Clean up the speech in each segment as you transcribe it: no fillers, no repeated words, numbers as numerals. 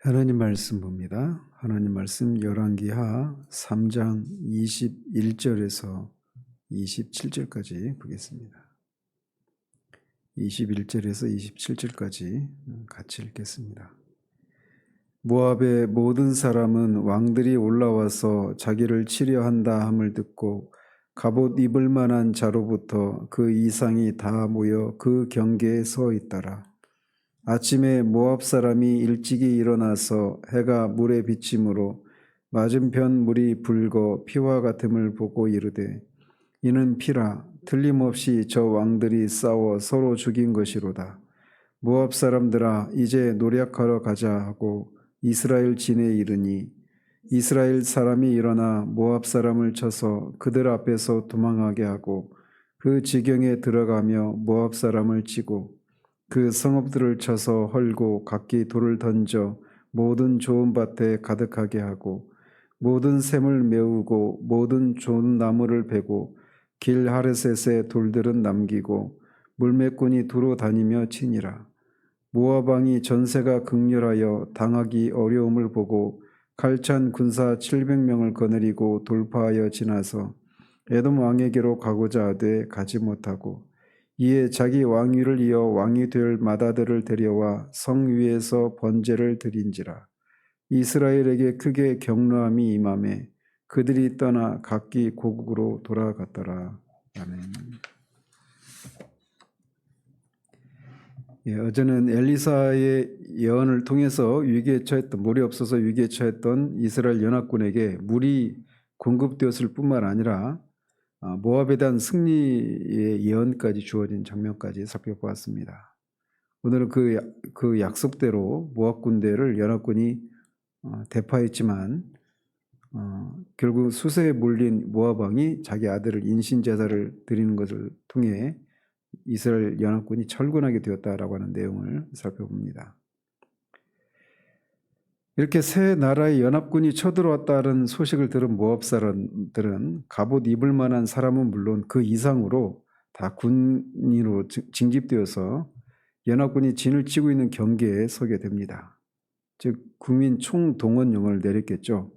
하나님 말씀 봅니다. 하나님 말씀 열왕기하 3장 21절에서 27절까지 보겠습니다. 21절에서 27절까지 같이 읽겠습니다. 모압의 모든 사람은 왕들이 올라와서 자기를 치려한다 함을 듣고 갑옷 입을 만한 자로부터 그 이상이 다 모여 그 경계에 서 있더라. 아침에 모압 사람이 일찍이 일어나서 해가 물에 비침으로 맞은편 물이 붉어 피와 같음을 보고 이르되 이는 피라 틀림없이 저 왕들이 싸워 서로 죽인 것이로다. 모압 사람들아 이제 노략하러 가자 하고 이스라엘 진에 이르니 이스라엘 사람이 일어나 모압 사람을 쳐서 그들 앞에서 도망하게 하고 그 지경에 들어가며 모압 사람을 치고 그 성읍들을 쳐서 헐고 각기 돌을 던져 모든 좋은 밭에 가득하게 하고 모든 샘을 메우고 모든 좋은 나무를 베고 길 하레셋의 돌들은 남기고 물매꾼이 두루 다니며 치니라. 모압 왕이 전세가 극렬하여 당하기 어려움을 보고 칼찬 군사 700명을 거느리고 돌파하여 지나서 에돔 왕에게로 가고자 하되 가지 못하고 이에 자기 왕위를 이어 왕이 될 맏아들을 데려와 성 위에서 번제를 드린지라. 이스라엘에게 크게 경노함이 임하매 그들이 떠나 각기 고국으로 돌아갔더라. 아멘. 어제는 엘리사의 예언을 통해서 위기에 처했던, 물이 없어서 위기에 처했던 이스라엘 연합군에게 물이 공급되었을 뿐만 아니라 모압에 대한 승리의 예언까지 주어진 장면까지 살펴보았습니다. 오늘은 그 약속대로 모압 군대를 연합군이 대파했지만 결국 수세에 몰린 모압 왕이 자기 아들을 인신제사를 드리는 것을 통해 이스라엘 연합군이 철군하게 되었다라고 하는 내용을 살펴봅니다. 이렇게 세 나라의 연합군이 쳐들어왔다는 소식을 들은 모압 사람들은 갑옷 입을 만한 사람은 물론 그 이상으로 다 군인으로 징집되어서 연합군이 진을 치고 있는 경계에 서게 됩니다. 즉 국민 총동원령을 내렸겠죠.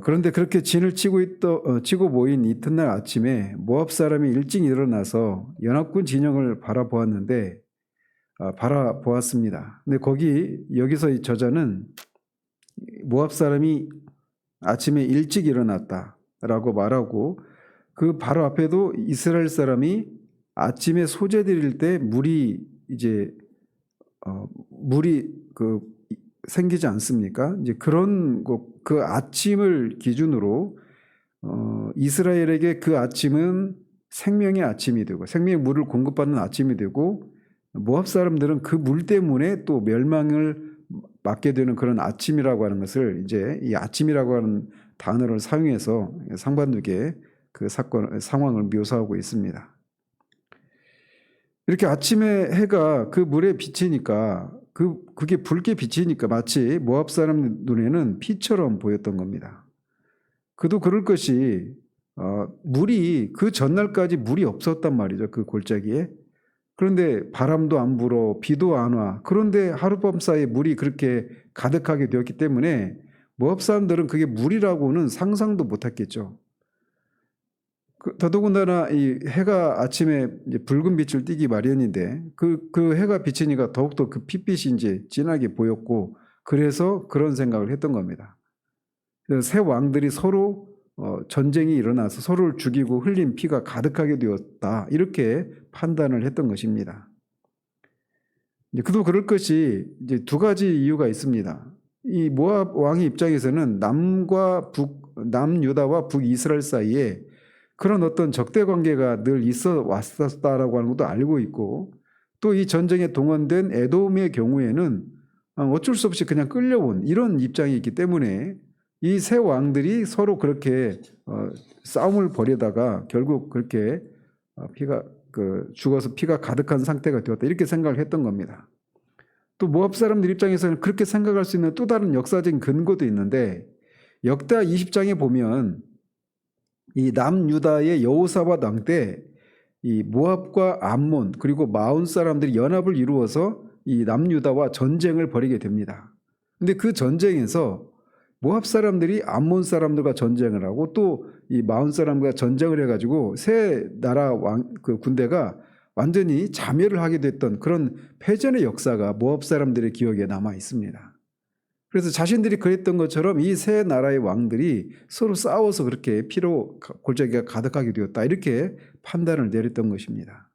그런데 그렇게 진을 치고 모인 이튿날 아침에 모압 사람이 일찍 일어나서 연합군 진영을 바라보았습니다. 근데 여기서 이 저자는 모압 사람이 아침에 일찍 일어났다라고 말하고 그 바로 앞에도 이스라엘 사람이 아침에 소재 드릴 때 물이 생기지 않습니까? 이제 그 아침을 기준으로 이스라엘에게 그 아침은 생명의 아침이 되고 생명의 물을 공급받는 아침이 되고 모압 사람들은 그 물 때문에 또 멸망을 맞게 되는 그런 아침이라고 하는 것을 이제 이 아침이라고 하는 단어를 사용해서 상반되게 그 상황을 묘사하고 있습니다. 이렇게 아침에 해가 그 물에 비치니까 그게 붉게 비치니까 마치 모압 사람 눈에는 피처럼 보였던 겁니다. 그도 그럴 것이 물이 그 전날까지 물이 없었단 말이죠. 그 골짜기에. 그런데 바람도 안 불어 비도 안 와. 그런데 하룻밤 사이에 물이 그렇게 가득하게 되었기 때문에 모압 사람들은 그게 물이라고는 상상도 못했겠죠. 더더군다나 이 해가 아침에 이제 붉은 빛을 띠기 마련인데 그 해가 비치니까 더욱더 그 핏빛이 이제 진하게 보였고 그래서 그런 생각을 했던 겁니다. 세 왕들이 서로 전쟁이 일어나서 서로를 죽이고 흘린 피가 가득하게 되었다 이렇게 판단을 했던 것입니다. 그도 그럴 것이 이제 두 가지 이유가 있습니다. 이 모압 왕의 입장에서는 남유다와 북이스라엘 사이에 그런 어떤 적대 관계가 늘 있어 왔었다라고 하는 것도 알고 있고 또 이 전쟁에 동원된 에돔의 경우에는 어쩔 수 없이 그냥 끌려온 이런 입장이 있기 때문에 이 세 왕들이 서로 그렇게 싸움을 벌이다가 결국 그렇게 죽어서 피가 가득한 상태가 되었다 이렇게 생각을 했던 겁니다. 또 모압 사람들 입장에서는 그렇게 생각할 수 있는 또 다른 역사적인 근거도 있는데 역대하 20장에 보면 이 남유다의 여호사밧 왕 때 이 모압과 암몬 그리고 마온 사람들이 연합을 이루어서 이 남유다와 전쟁을 벌이게 됩니다. 근데 그 전쟁에서 모압 사람들이 암몬 사람들과 전쟁을 하고 또 이 마온 사람과 전쟁을 해가지고 세 나라 그 군대가 완전히 자멸을 하게 됐던 그런 패전의 역사가 모압 사람들의 기억에 남아 있습니다. 그래서 자신들이 그랬던 것처럼 이 세 나라의 왕들이 서로 싸워서 그렇게 피로 골짜기가 가득하게 되었다, 이렇게 판단을 내렸던 것입니다.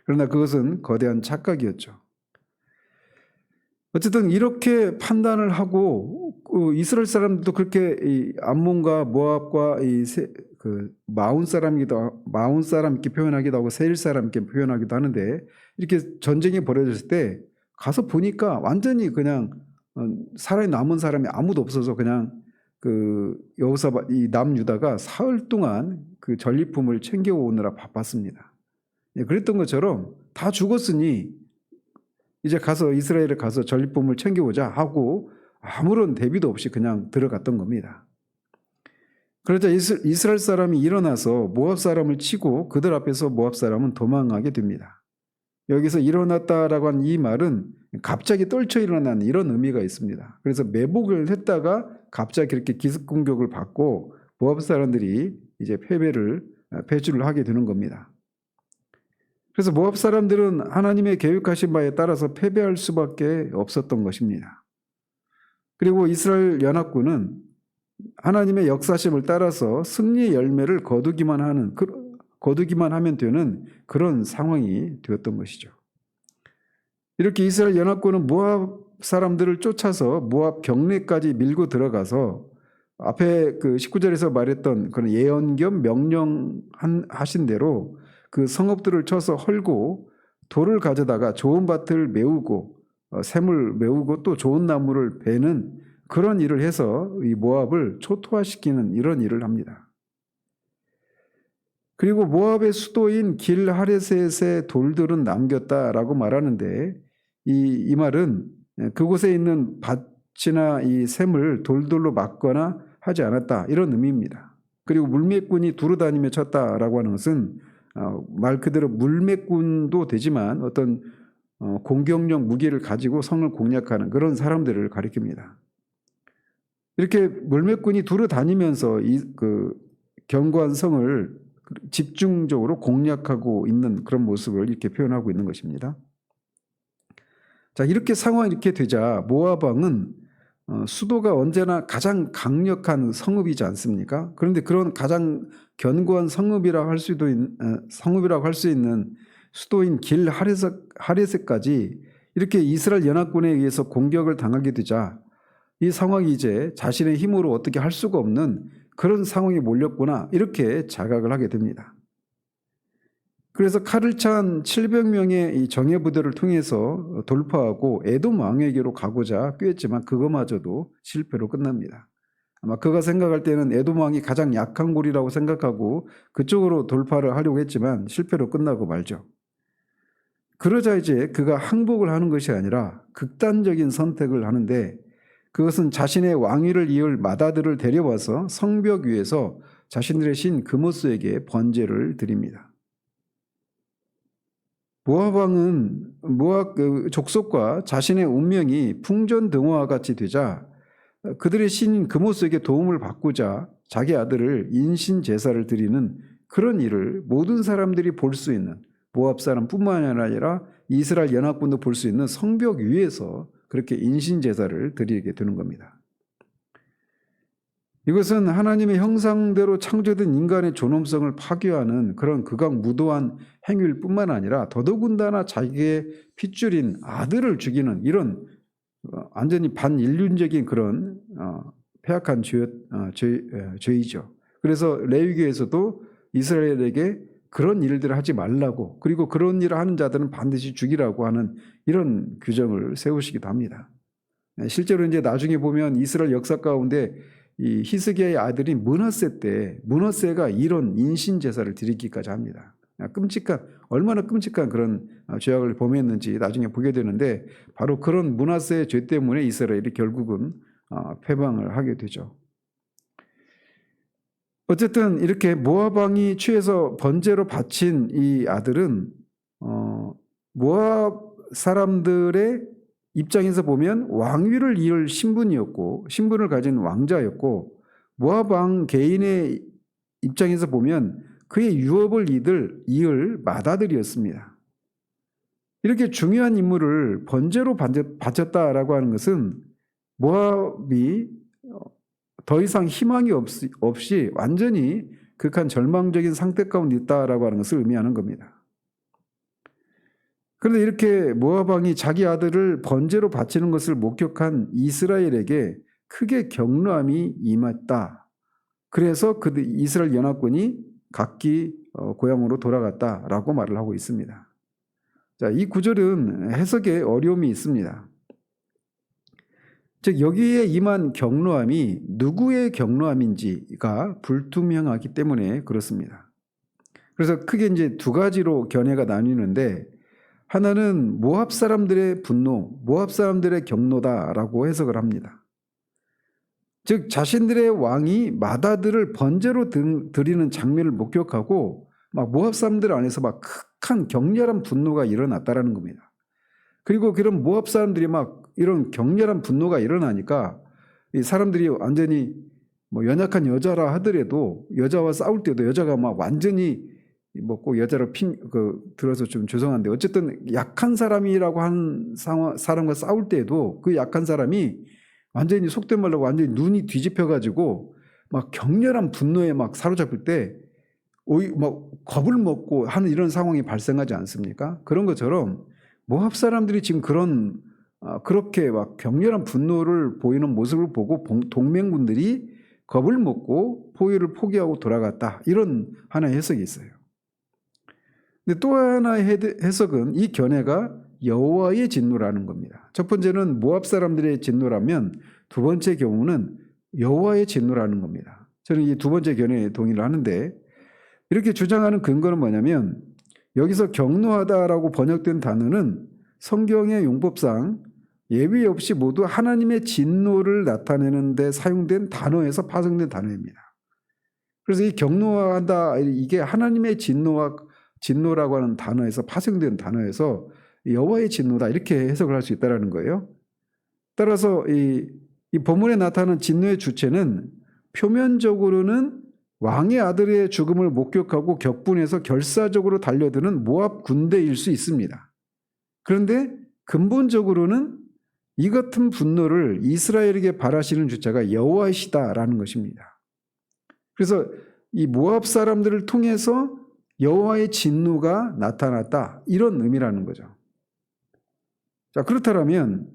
그러나 그것은 거대한 착각이었죠. 어쨌든 이렇게 판단을 하고 이스라엘 사람들도 그렇게 이 암몬과 모압과 마온 사람 이렇게 표현하기도 하고 세일 사람 이렇게 표현하기도 하는데, 이렇게 전쟁이 벌어졌을 때 가서 보니까 완전히 그냥 살아 남은 사람이 아무도 없어서 그냥 여호사밧 이 남유다가 사흘 동안 그 전리품을 챙겨오느라 바빴습니다. 그랬던 것처럼 다 죽었으니 이제 이스라엘에 가서 전리품을 챙겨오자 하고 아무런 대비도 없이 그냥 들어갔던 겁니다. 그러자 이스라엘 사람이 일어나서 모압 사람을 치고 그들 앞에서 모압 사람은 도망가게 됩니다. 여기서 일어났다라고 한 이 말은 갑자기 떨쳐 일어난 이런 의미가 있습니다. 그래서 매복을 했다가 갑자기 이렇게 기습 공격을 받고 모압 사람들이 이제 패주를 하게 되는 겁니다. 그래서 모압 사람들은 하나님의 계획하신 바에 따라서 패배할 수밖에 없었던 것입니다. 그리고 이스라엘 연합군은 하나님의 역사심을 따라서 승리의 열매를 거두기만 하면 되는 그런 상황이 되었던 것이죠. 이렇게 이스라엘 연합군은 모압 사람들을 쫓아서 모압 경내까지 밀고 들어가서 앞에 19절에서 말했던 그런 예언 겸 명령하신 대로 그 성읍들을 쳐서 헐고 돌을 가져다가 좋은 밭을 메우고 샘을 메우고 또 좋은 나무를 베는 그런 일을 해서 이 모압을 초토화시키는 이런 일을 합니다. 그리고 모압의 수도인 길하레셋의 돌들은 남겼다라고 말하는데 이 말은 그곳에 있는 밭이나 이 샘을 돌들로 막거나 하지 않았다, 이런 의미입니다. 그리고 물매꾼이 두루 다니며 쳤다라고 하는 것은 말 그대로 물매꾼도 되지만 어떤 공격력 무기를 가지고 성을 공략하는 그런 사람들을 가리킵니다. 이렇게 물매꾼이 두루 다니면서 견고한 성을 집중적으로 공략하고 있는 그런 모습을 이렇게 표현하고 있는 것입니다. 자, 이렇게 상황이 이렇게 되자 모압 왕은 수도가 언제나 가장 강력한 성읍이지 않습니까? 그런데 그런 가장 견고한 성읍이라고 할 수 있는 수도인 길하레셋까지 이렇게 이스라엘 연합군에 의해서 공격을 당하게 되자 이 상황이 이제 자신의 힘으로 어떻게 할 수가 없는 그런 상황이 몰렸구나, 이렇게 자각을 하게 됩니다. 그래서 칼을 찬 700명의 이 정예부대를 통해서 돌파하고 에돔 왕에게로 가고자 꾀했지만 그거마저도 실패로 끝납니다. 아마 그가 생각할 때는 에돔 왕이 가장 약한 골이라고 생각하고 그쪽으로 돌파를 하려고 했지만 실패로 끝나고 말죠. 그러자 이제 그가 항복을 하는 것이 아니라 극단적인 선택을 하는데, 그것은 자신의 왕위를 이을 마다들을 데려와서 성벽 위에서 자신들의 신 그모스에게 번제를 드립니다. 모압 왕은 모압 족속과 자신의 운명이 풍전등화와 같이 되자 그들의 신 그모스에게 도움을 받고자 자기 아들을 인신 제사를 드리는 그런 일을 모든 사람들이 볼 수 있는, 모압 사람뿐만 아니라 이스라엘 연합군도 볼 수 있는 성벽 위에서 그렇게 인신 제사를 드리게 되는 겁니다. 이것은 하나님의 형상대로 창조된 인간의 존엄성을 파괴하는 그런 극악무도한 행위일 뿐만 아니라 더더군다나 자기의 핏줄인 아들을 죽이는 이런 완전히 반인륜적인 그런 폐악한 죄이죠. 그래서 레위기에서도 이스라엘에게 그런 일들을 하지 말라고, 그리고 그런 일을 하는 자들은 반드시 죽이라고 하는 이런 규정을 세우시기도 합니다. 실제로 이제 나중에 보면 이스라엘 역사 가운데 이 히스기야의 아들인 므낫세가 이런 인신 제사를 드리기까지 합니다. 얼마나 끔찍한 그런 죄악을 범했는지 나중에 보게 되는데, 바로 그런 므낫세의 죄 때문에 이스라엘이 결국은 패방을 하게 되죠. 어쨌든 이렇게 모압 왕이 취해서 번제로 바친 이 아들은 모압 사람들의 입장에서 보면 왕위를 이을 신분을 가진 왕자였고, 모압 왕 개인의 입장에서 보면 그의 유업을 이을 맏아들이었습니다. 이렇게 중요한 인물을 번제로 바쳤다라고 하는 것은 모압이 더 이상 희망이 없이 완전히 극한 절망적인 상태 가운데 있다라고 하는 것을 의미하는 겁니다. 그런데 이렇게 모압 왕이 자기 아들을 번제로 바치는 것을 목격한 이스라엘에게 크게 경노함이 임했다. 그래서 이스라엘 연합군이 각기 고향으로 돌아갔다라고 말을 하고 있습니다. 자, 이 구절은 해석에 어려움이 있습니다. 즉 여기에 임한 경노함이 누구의 경노함인지가 불투명하기 때문에 그렇습니다. 그래서 크게 이제 두 가지로 견해가 나뉘는데, 하나는 모압 사람들의 분노, 모압 사람들의 경노다라고 해석을 합니다. 즉 자신들의 왕이 맏아들을 번제로 드리는 장면을 목격하고 막 모압 사람들 안에서 막 극한 격렬한 분노가 일어났다라는 겁니다. 그리고 그런 모압 사람들이 막 이런 격렬한 분노가 일어나니까 이 사람들이 완전히 뭐 연약한 여자라 하더라도 여자와 싸울 때도 여자가 막 완전히 꼭 여자로 들어서 좀 죄송한데 어쨌든 약한 사람이라고 한 사람과 싸울 때도 그 약한 사람이 완전히 속된 말로 완전히 눈이 뒤집혀가지고 막 격렬한 분노에 막 사로잡힐 때 막 겁을 먹고 하는 이런 상황이 발생하지 않습니까? 그런 것처럼 모압 사람들이 지금 그렇게 막 격렬한 분노를 보이는 모습을 보고 동맹군들이 겁을 먹고 포위를 포기하고 돌아갔다. 이런 하나의 해석이 있어요. 근데 또 하나의 해석은 이 견해가 여호와의 진노라는 겁니다. 첫 번째는 모압 사람들의 진노라면 두 번째 경우는 여호와의 진노라는 겁니다. 저는 이 두 번째 견해에 동의를 하는데, 이렇게 주장하는 근거는 뭐냐면 여기서 경노하다라고 번역된 단어는 성경의 용법상 예외 없이 모두 하나님의 진노를 나타내는 데 사용된 단어에서 파생된 단어입니다. 그래서 이 경노하다, 이게 하나님의 진노라고 하는 단어에서 파생된 단어에서 여호와의 진노다 이렇게 해석을 할 수 있다는 거예요. 따라서 이 본문에 나타나는 진노의 주체는 표면적으로는 왕의 아들의 죽음을 목격하고 격분해서 결사적으로 달려드는 모압 군대일 수 있습니다. 그런데 근본적으로는 이 같은 분노를 이스라엘에게 바라시는 주체가 여호와이시다라는 것입니다. 그래서 이 모압 사람들을 통해서 여호와의 진노가 나타났다, 이런 의미라는 거죠. 자, 그렇다면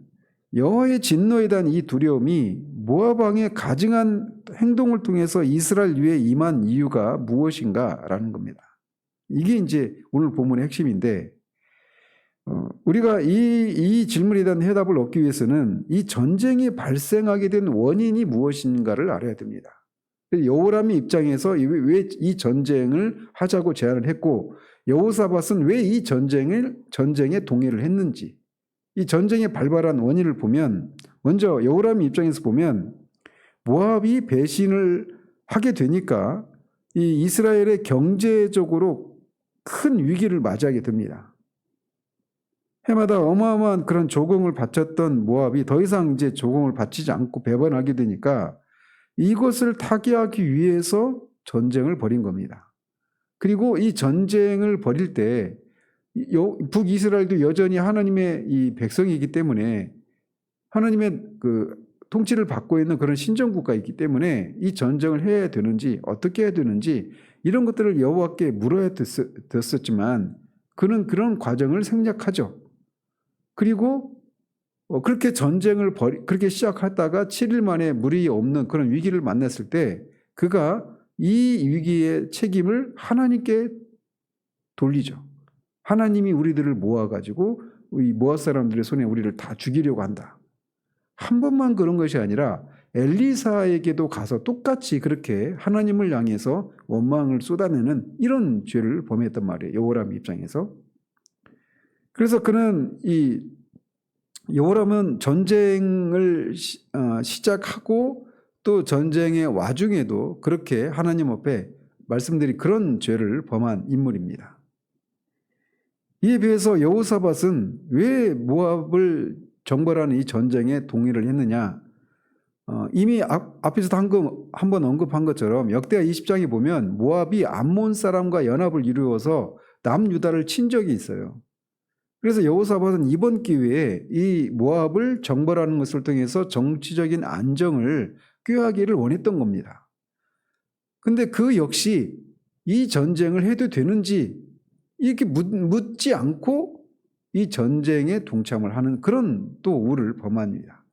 여호와의 진노에 대한 이 두려움이 모압 왕의 가증한 행동을 통해서 이스라엘 위에 임한 이유가 무엇인가라는 겁니다. 이게 이제 오늘 본문의 핵심인데, 우리가 이 질문에 대한 해답을 얻기 위해서는 이 전쟁이 발생하게 된 원인이 무엇인가를 알아야 됩니다. 여호람의 입장에서 왜 이 전쟁을 하자고 제안을 했고, 여호사밧은 왜 이 전쟁에 동의를 했는지, 이 전쟁에 발발한 원인을 보면, 먼저 여호람의 입장에서 보면 모압이 배신을 하게 되니까 이 이스라엘의 경제적으로 큰 위기를 맞이하게 됩니다. 해마다 어마어마한 그런 조공을 바쳤던 모압이 더 이상 이제 조공을 바치지 않고 배반하게 되니까 이것을 타개하기 위해서 전쟁을 벌인 겁니다. 그리고 이 전쟁을 벌일 때 북이스라엘도 여전히 하나님의 이 백성이기 때문에 하나님의 그 통치를 받고 있는 그런 신정국가이기 때문에 이 전쟁을 해야 되는지 어떻게 해야 되는지 이런 것들을 여호와께 물어야 됐었지만 그는 그런 과정을 생략하죠. 그리고 그렇게 전쟁을 그렇게 시작하다가 7일 만에 물이 없는 그런 위기를 만났을 때 그가 이 위기의 책임을 하나님께 돌리죠. 하나님이 우리들을 모아가지고 이 모압 사람들의 손에 우리를 다 죽이려고 한다. 한 번만 그런 것이 아니라 엘리사에게도 가서 똑같이 그렇게 하나님을 향해서 원망을 쏟아내는 이런 죄를 범했단 말이에요. 여호람 입장에서. 그래서 그는 여호람은 전쟁을 시작하고 또 전쟁의 와중에도 그렇게 하나님 앞에 말씀드린 그런 죄를 범한 인물입니다. 이에 비해서 여호사밧은 왜 모압을 정벌하는 이 전쟁에 동의를 했느냐? 이미 앞에서도 한번 언급한 것처럼 역대하 20장에 보면 모압이 암몬 사람과 연합을 이루어서 남유다를 친 적이 있어요. 그래서 여호사밧은 이번 기회에 이 모압을 정벌하는 것을 통해서 정치적인 안정을 꾀하기를 원했던 겁니다. 근데 그 역시 이 전쟁을 해도 되는지 이렇게 묻지 않고 이 전쟁에 동참을 하는 그런 또 우를 범합니다.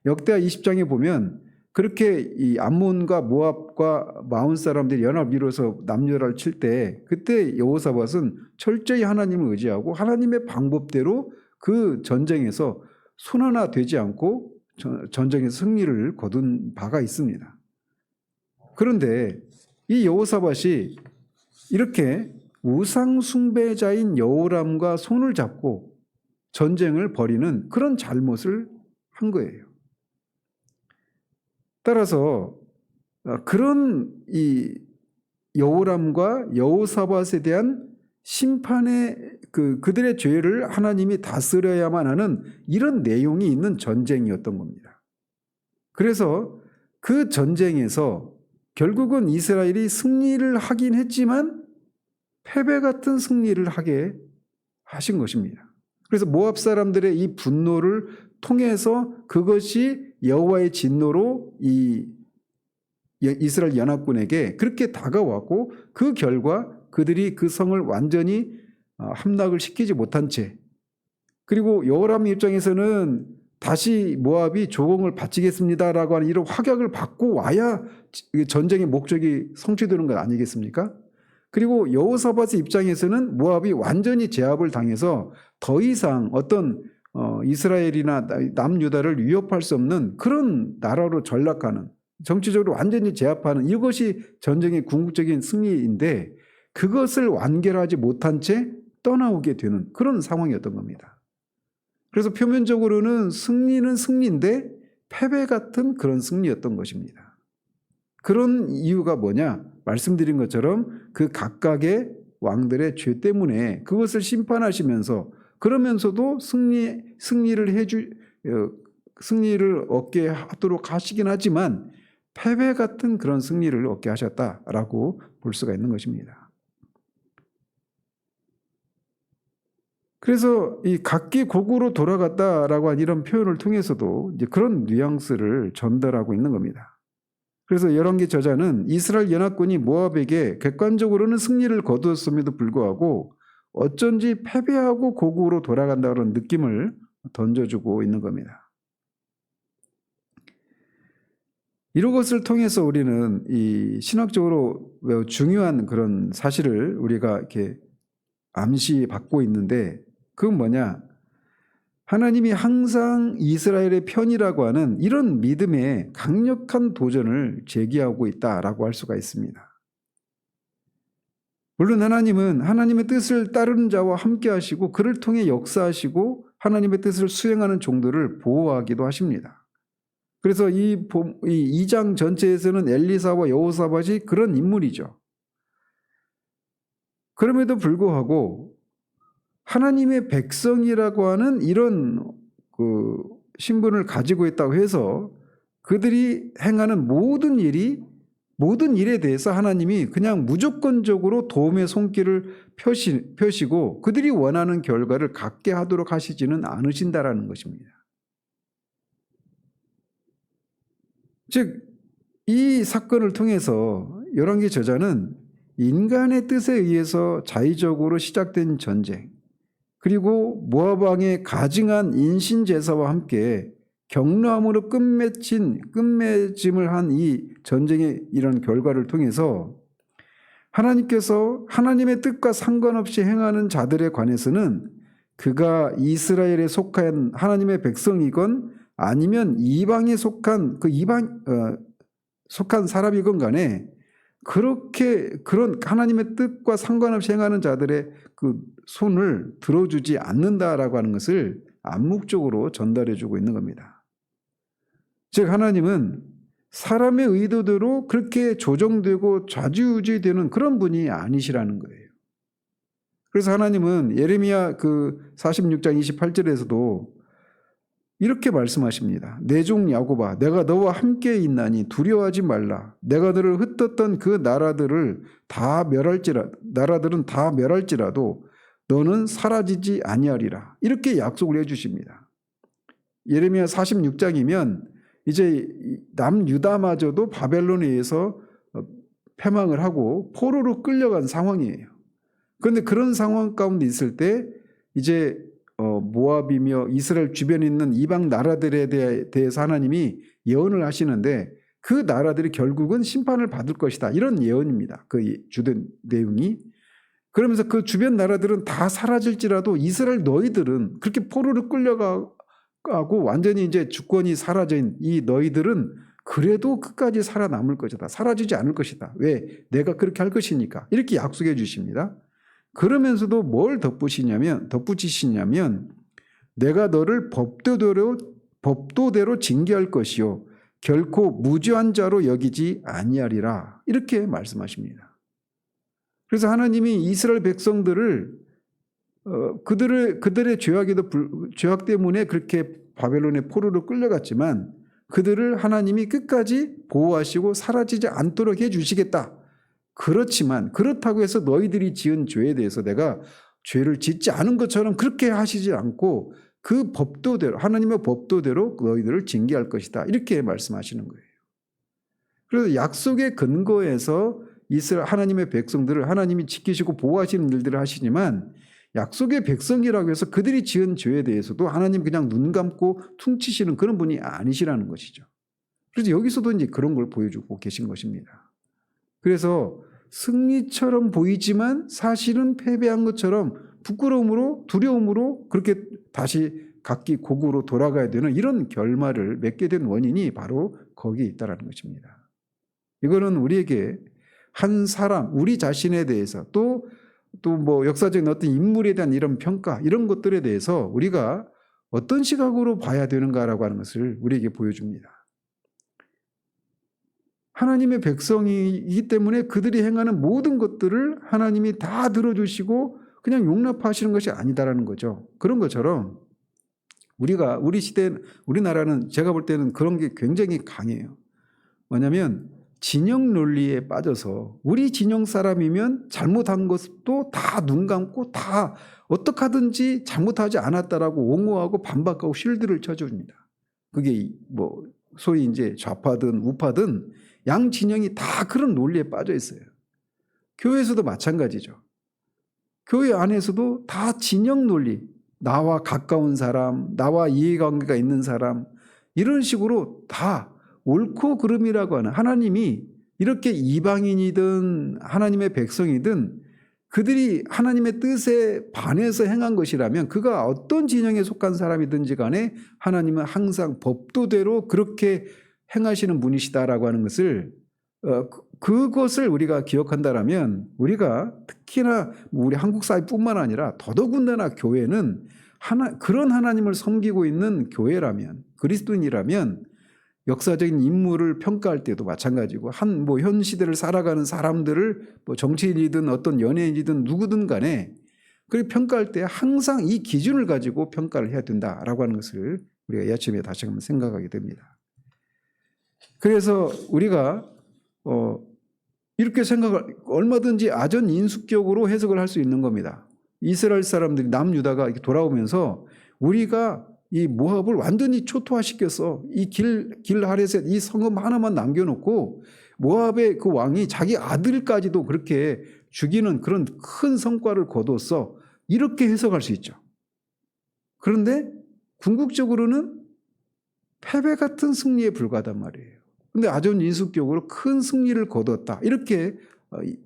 역대하 20장에 보면 그렇게 이 암몬과 모압과 마온 사람들이 연합 이루어서 남유다를 칠 때 그때 여호사밧은 철저히 하나님을 의지하고 하나님의 방법대로 그 전쟁에서 손 하나 되지 않고 전쟁에서 승리를 거둔 바가 있습니다. 그런데 이 여호사밧이 이렇게 우상 숭배자인 여호람과 손을 잡고 전쟁을 벌이는 그런 잘못을 한 거예요. 따라서 그런 이 여호람과 여호사밧에 대한 심판의 그들의 죄를 하나님이 다스려야만 하는 이런 내용이 있는 전쟁이었던 겁니다. 그래서 그 전쟁에서 결국은 이스라엘이 승리를 하긴 했지만 패배 같은 승리를 하게 하신 것입니다. 그래서 모압 사람들의 이 분노를 통해서 그것이 여호와의 진노로 이 이스라엘 연합군에게 그렇게 다가왔고 그 결과 그들이 그 성을 완전히 함락을 시키지 못한 채 그리고 여호람 입장에서는 다시 모압이 조공을 바치겠습니다라고 하는 이런 확약을 받고 와야 전쟁의 목적이 성취되는 것 아니겠습니까? 그리고 여호사밧의 입장에서는 모압이 완전히 제압을 당해서 더 이상 어떤 이스라엘이나 남유다를 위협할 수 없는 그런 나라로 전락하는 정치적으로 완전히 제압하는 이것이 전쟁의 궁극적인 승리인데 그것을 완결하지 못한 채 떠나오게 되는 그런 상황이었던 겁니다. 그래서 표면적으로는 승리는 승리인데 패배 같은 그런 승리였던 것입니다. 그런 이유가 뭐냐? 말씀드린 것처럼 그 각각의 왕들의 죄 때문에 그것을 심판하시면서 그러면서도 승리를 얻게 하도록 하시긴 하지만 패배 같은 그런 승리를 얻게 하셨다라고 볼 수가 있는 것입니다. 그래서 이 각기 고국으로 돌아갔다라고 한 이런 표현을 통해서도 이제 그런 뉘앙스를 전달하고 있는 겁니다. 그래서 열왕기 저자는 이스라엘 연합군이 모압에게 객관적으로는 승리를 거두었음에도 불구하고 어쩐지 패배하고 고국으로 돌아간다는 느낌을 던져주고 있는 겁니다. 이런 것을 통해서 우리는 이 신학적으로 매우 중요한 그런 사실을 우리가 이렇게 암시받고 있는데 그건 뭐냐? 하나님이 항상 이스라엘의 편이라고 하는 이런 믿음에 강력한 도전을 제기하고 있다라고 할 수가 있습니다. 물론 하나님은 하나님의 뜻을 따르는 자와 함께 하시고 그를 통해 역사하시고 하나님의 뜻을 수행하는 종들을 보호하기도 하십니다. 그래서 이 2장 전체에서는 엘리사와 여호사밧이 그런 인물이죠. 그럼에도 불구하고 하나님의 백성이라고 하는 이런 신분을 가지고 있다고 해서 그들이 행하는 모든 일에 대해서 하나님이 그냥 무조건적으로 도움의 손길을 펴시고 그들이 원하는 결과를 갖게 하도록 하시지는 않으신다라는 것입니다. 즉, 이 사건을 통해서 열왕기 저자는 인간의 뜻에 의해서 자의적으로 시작된 전쟁, 그리고 모압 왕의 가증한 인신제사와 함께 격노함으로 끝맺음을 한 이 전쟁의 이런 결과를 통해서 하나님께서 하나님의 뜻과 상관없이 행하는 자들에 관해서는 그가 이스라엘에 속한 하나님의 백성이건 아니면 이방에 속한 속한 사람이건 간에 그런 하나님의 뜻과 상관없이 행하는 자들의 그 손을 들어주지 않는다라고 하는 것을 암묵적으로 전달해주고 있는 겁니다. 즉 하나님은 사람의 의도대로 그렇게 조정되고 좌지우지되는 그런 분이 아니시라는 거예요. 그래서 하나님은 예레미야 46장 28절에서도 이렇게 말씀하십니다. 내 종 야곱아, 내가 너와 함께 있나니 두려워하지 말라. 내가 너를 흩었던 그 나라들은 다 멸할지라도 너는 사라지지 아니하리라. 이렇게 약속을 해주십니다. 예레미야 46장이면 이제 남유다마저도 바벨론에 의해서 패망을 하고 포로로 끌려간 상황이에요. 그런데 그런 상황 가운데 있을 때 이제 모압이며 이스라엘 주변에 있는 이방 나라들에 대해서 하나님이 예언을 하시는데 그 나라들이 결국은 심판을 받을 것이다. 이런 예언입니다. 그 주된 내용이. 그러면서 그 주변 나라들은 다 사라질지라도 이스라엘 너희들은 그렇게 포로로 끌려가고 완전히 이제 주권이 사라진 이 너희들은 그래도 끝까지 살아남을 것이다. 사라지지 않을 것이다. 왜? 내가 그렇게 할 것이니까. 이렇게 약속해 주십니다. 그러면서도 뭘 덧붙이시냐면 내가 너를 법도대로 징계할 것이요 결코 무죄한 자로 여기지 아니하리라. 이렇게 말씀하십니다. 그래서 하나님이 이스라엘 백성들을 그들의 죄악 때문에 그렇게 바벨론의 포로로 끌려갔지만 그들을 하나님이 끝까지 보호하시고 사라지지 않도록 해주시겠다. 그렇지만 그렇다고 해서 너희들이 지은 죄에 대해서 내가 죄를 짓지 않은 것처럼 그렇게 하시지 않고 그 법도대로 하나님의 법도대로 너희들을 징계할 것이다. 이렇게 말씀하시는 거예요. 그래서 약속의 근거에서 이스라엘 하나님의 백성들을 하나님이 지키시고 보호하시는 일들을 하시지만 약속의 백성이라고 해서 그들이 지은 죄에 대해서도 하나님 그냥 눈 감고 퉁치시는 그런 분이 아니시라는 것이죠. 그래서 여기서도 이제 그런 걸 보여주고 계신 것입니다. 그래서 승리처럼 보이지만 사실은 패배한 것처럼 부끄러움으로 두려움으로 그렇게 다시 각기 고국으로 돌아가야 되는 이런 결말을 맺게 된 원인이 바로 거기에 있다는 것입니다. 이거는 우리에게 한 사람, 우리 자신에 대해서 또 뭐 역사적인 어떤 인물에 대한 이런 평가, 이런 것들에 대해서 우리가 어떤 시각으로 봐야 되는가라고 하는 것을 우리에게 보여줍니다. 하나님의 백성이기 때문에 그들이 행하는 모든 것들을 하나님이 다 들어주시고 그냥 용납하시는 것이 아니다라는 거죠. 그런 것처럼 우리 시대, 우리나라는 제가 볼 때는 그런 게 굉장히 강해요. 뭐냐면 진영 논리에 빠져서 우리 진영 사람이면 잘못한 것도 다 눈 감고 다 어떻게 하든지 잘못하지 않았다라고 옹호하고 반박하고 쉴드를 쳐줍니다. 그게 뭐 소위 이제 좌파든 우파든 양 진영이 다 그런 논리에 빠져 있어요. 교회에서도 마찬가지죠. 교회 안에서도 다 진영 논리, 나와 가까운 사람, 나와 이해관계가 있는 사람, 이런 식으로 다 옳고 그름이라고 하는, 하나님이 이렇게 이방인이든 하나님의 백성이든 그들이 하나님의 뜻에 반해서 행한 것이라면 그가 어떤 진영에 속한 사람이든지 간에 하나님은 항상 법도대로 그렇게 행하시는 분이시다라고 하는 것을 그것을 우리가 기억한다라면 우리가 특히나 우리 한국 사회뿐만 아니라 더더군다나 교회는 그런 하나님을 섬기고 있는 교회라면, 그리스도인이라면 역사적인 인물을 평가할 때도 마찬가지고 현 시대를 살아가는 사람들을 뭐 정치인이든 어떤 연예인이든 누구든 간에 그렇게 평가할 때 항상 이 기준을 가지고 평가를 해야 된다라고 하는 것을 우리가 이 아침에 다시 한번 생각하게 됩니다. 그래서 우리가 이렇게 얼마든지 아전인수격으로 해석을 할 수 있는 겁니다. 이스라엘 사람들이 남유다가 이렇게 돌아오면서 우리가 이 모압을 완전히 초토화시켜서 이 길하레셋 이 성읍 하나만 남겨놓고 모압의 그 왕이 자기 아들까지도 그렇게 죽이는 그런 큰 성과를 거뒀어. 이렇게 해석할 수 있죠. 그런데 궁극적으로는 패배 같은 승리에 불과하단 말이에요. 그런데 아전인수격으로 큰 승리를 거뒀다. 이렇게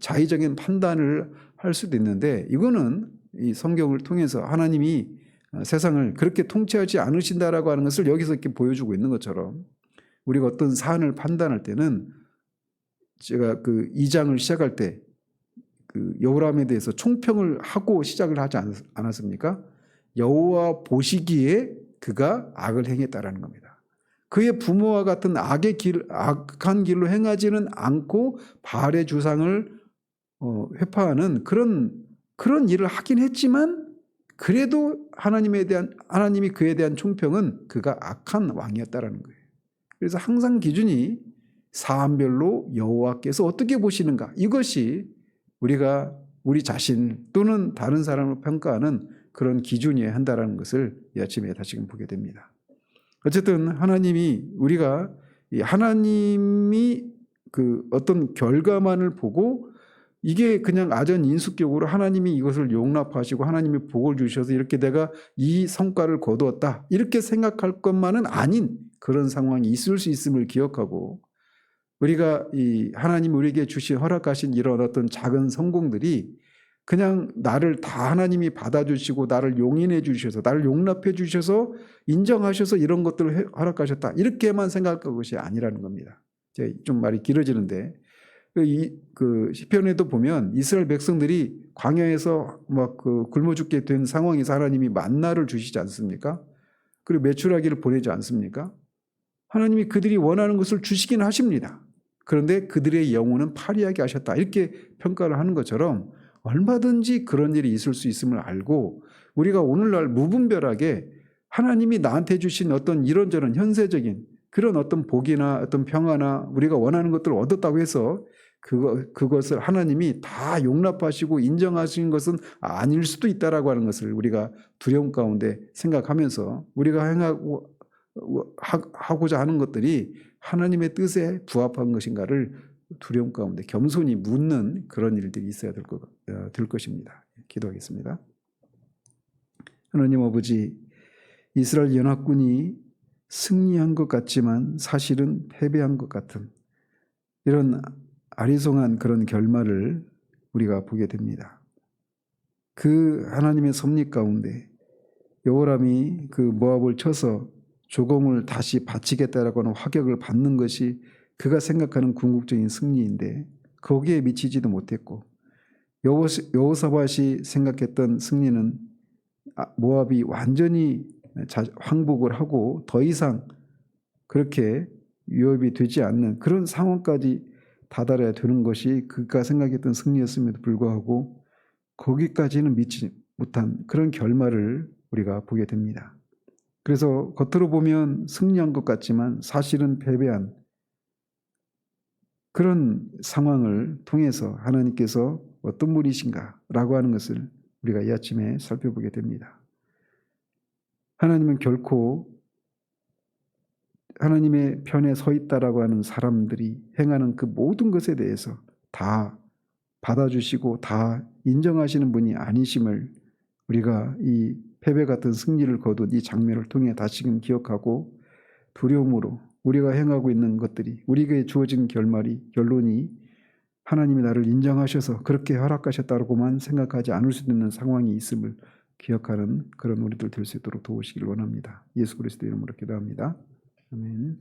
자의적인 판단을 할 수도 있는데 이거는 이 성경을 통해서 하나님이 세상을 그렇게 통치하지 않으신다라고 하는 것을 여기서 이렇게 보여주고 있는 것처럼 우리가 어떤 사안을 판단할 때는 제가 그 2장을 시작할 때 그 여호람에 대해서 총평을 하고 시작을 하지 않았습니까? 여호와 보시기에 그가 악을 행했다라는 겁니다. 그의 부모와 같은 악한 길로 행하지는 않고 바알의 주상을 회파하는 그런 일을 하긴 했지만 그래도 하나님이 그에 대한 총평은 그가 악한 왕이었다라는 거예요. 그래서 항상 기준이 사안별로 여호와께서 어떻게 보시는가, 이것이 우리가 우리 자신 또는 다른 사람을 평가하는 그런 기준이어야 한다는 것을 이 아침에 다시금 보게 됩니다. 어쨌든 우리가 하나님이 그 어떤 결과만을 보고 이게 그냥 아전인수격으로 하나님이 이것을 용납하시고 하나님이 복을 주셔서 이렇게 내가 이 성과를 거두었다, 이렇게 생각할 것만은 아닌 그런 상황이 있을 수 있음을 기억하고, 우리가 이 하나님이 우리에게 허락하신 이런 어떤 작은 성공들이 그냥 나를 다 하나님이 받아주시고 나를 용인해 주셔서 나를 용납해 주셔서 인정하셔서 이런 것들을 허락하셨다, 이렇게만 생각할 것이 아니라는 겁니다. 좀 말이 길어지는데, 그 시편에도 보면 이스라엘 백성들이 광야에서 막 굶어 죽게 된 상황에서 하나님이 만나를 주시지 않습니까? 그리고 메추라기를 보내지 않습니까? 하나님이 그들이 원하는 것을 주시긴 하십니다. 그런데 그들의 영혼은 파리하게 하셨다, 이렇게 평가를 하는 것처럼 얼마든지 그런 일이 있을 수 있음을 알고, 우리가 오늘날 무분별하게 하나님이 나한테 주신 어떤 이런저런 현세적인 그런 어떤 복이나 어떤 평화나 우리가 원하는 것들을 얻었다고 해서 그것을 하나님이 다 용납하시고 인정하신 것은 아닐 수도 있다라고 하는 것을 우리가 두려움 가운데 생각하면서 우리가 하고자 하는 것들이 하나님의 뜻에 부합한 것인가를 두려움 가운데 겸손히 묻는 그런 일들이 있어야 될 것입니다. 기도하겠습니다. 하나님 아버지, 이스라엘 연합군이 승리한 것 같지만 사실은 패배한 것 같은 이런 아리송한 그런 결말을 우리가 보게 됩니다. 그 하나님의 섭리 가운데 여호람이 그 모압을 쳐서 조공을 다시 바치겠다라고 하는 화격을 받는 것이 그가 생각하는 궁극적인 승리인데 거기에 미치지도 못했고, 여호사밧이 생각했던 승리는 모압이 완전히 황복을 하고 더 이상 그렇게 위협이 되지 않는 그런 상황까지 다다라야 되는 것이 그가 생각했던 승리였음에도 불구하고 거기까지는 미치지 못한 그런 결말을 우리가 보게 됩니다. 그래서 겉으로 보면 승리한 것 같지만 사실은 패배한 그런 상황을 통해서 하나님께서 어떤 분이신가라고 하는 것을 우리가 이 아침에 살펴보게 됩니다. 하나님은 결코 하나님의 편에 서 있다라고 하는 사람들이 행하는 그 모든 것에 대해서 다 받아주시고 다 인정하시는 분이 아니심을 우리가 이 패배 같은 승리를 거둔 이 장면을 통해 다시금 기억하고, 두려움으로 우리가 행하고 있는 것들이 우리에게 주어진 결론이 하나님이 나를 인정하셔서 그렇게 허락하셨다고만 생각하지 않을 수 있는 상황이 있음을 기억하는 그런 우리들 될 수 있도록 도우시길 원합니다. 예수 그리스도 이름으로 기도합니다. 아멘.